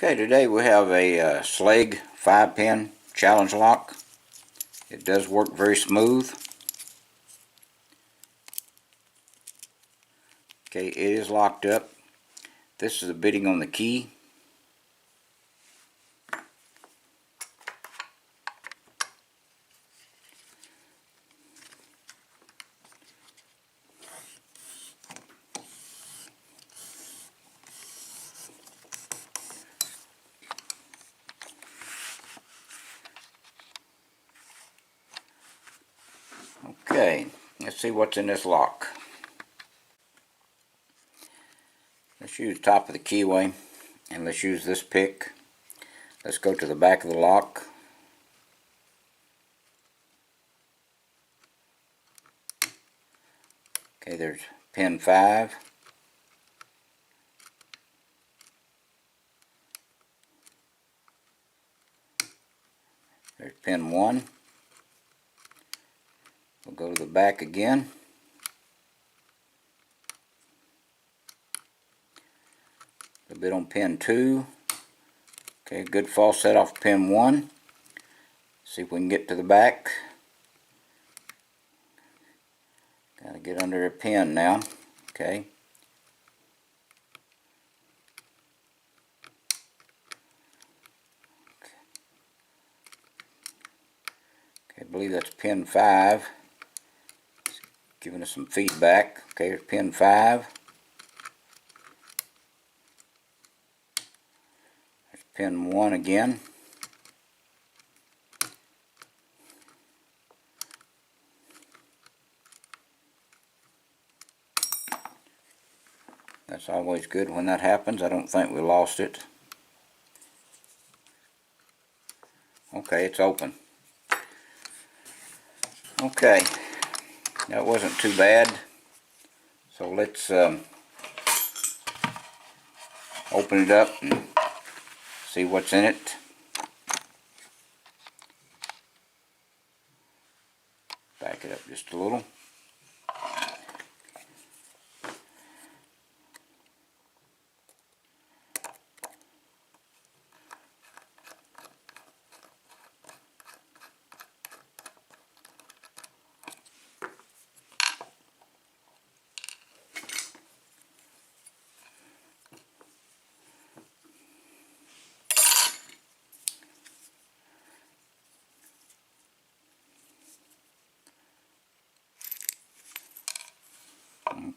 Okay, today we have a Schlage 5-pin challenge lock. It does work very smooth. Okay, it is locked up. This is the bitting on the key. Okay, let's see what's in this lock. Let's use the top of the keyway, and let's use this pick. Let's go to the back of the lock. Okay, there's pin 5. There's pin 1. We'll go to the back again. A bit on pin 2. Okay, good false set off pin 1. See if we can get to the back. Gotta get under a pin now. Okay. Okay, I believe that's pin 5. It's giving us some feedback. Okay, there's pin 5. There's pin 1 again. That's always good when that happens. I don't think we lost it. Okay, it's open. Okay, that wasn't too bad. So let's open it up and see what's in it. Back it up just a little.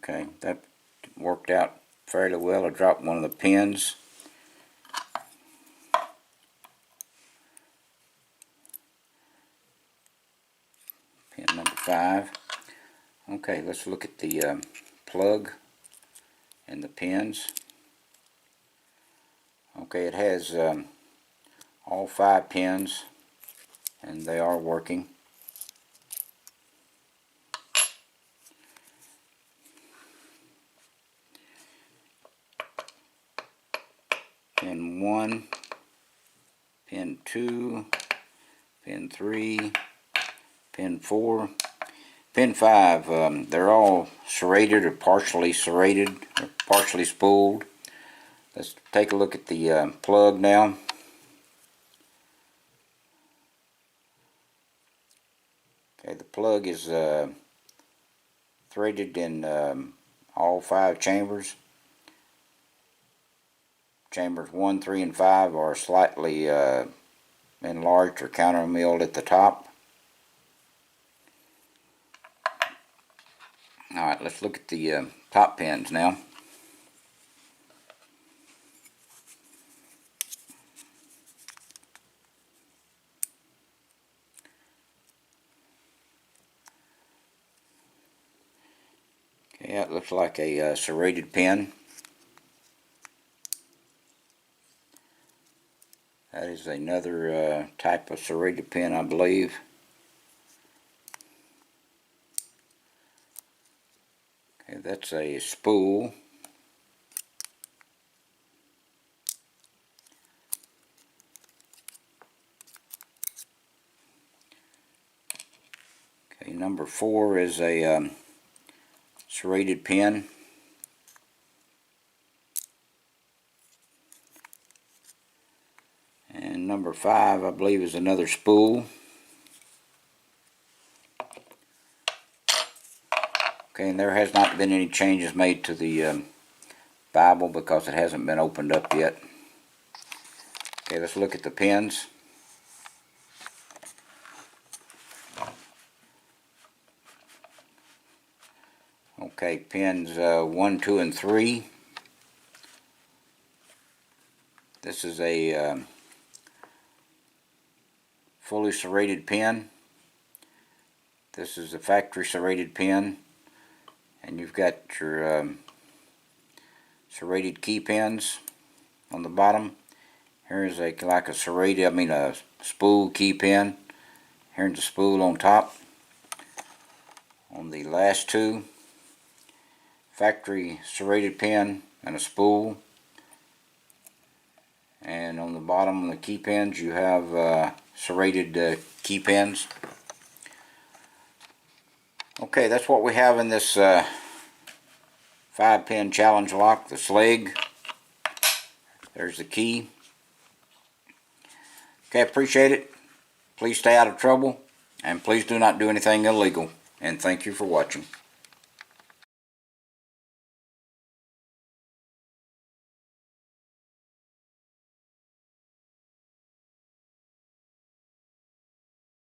Okay, that worked out fairly well. I dropped one of the pins. Pin number 5. Okay, let's look at the plug and the pins. Okay, it has all 5 pins, and they are working. Pin 1, pin 2, pin 3, pin 4, pin 5. They're all serrated or partially serrated or partially spooled. Let's take a look at the plug now. Okay, the plug is threaded in all 5 chambers. Chambers 1, 3, and 5 are slightly enlarged or counter milled at the top. Alright, let's look at the top pins now. Okay, that looks like a serrated pin. That is another type of serrated pin, I believe. Okay, that's a spool. Okay, number 4 is a serrated pin. number 5, I believe, is another spool. Okay, and there has not been any changes made to the Bible because it hasn't been opened up yet. Okay, let's look at the pins. Okay, pins 1, 2, and 3. This is a fully serrated pin. This is a factory serrated pin, and you've got your serrated key pins on the bottom. Here's like a serrated, a spool key pin. Here's the spool on top. On the last two, factory serrated pin and a spool. And on the bottom of the key pins you have serrated key pins. Okay, that's what we have in this 5-pin challenge lock, the Schlage. There's the key. Okay, appreciate it. Please stay out of trouble, and please do not do anything illegal. And thank you for watching.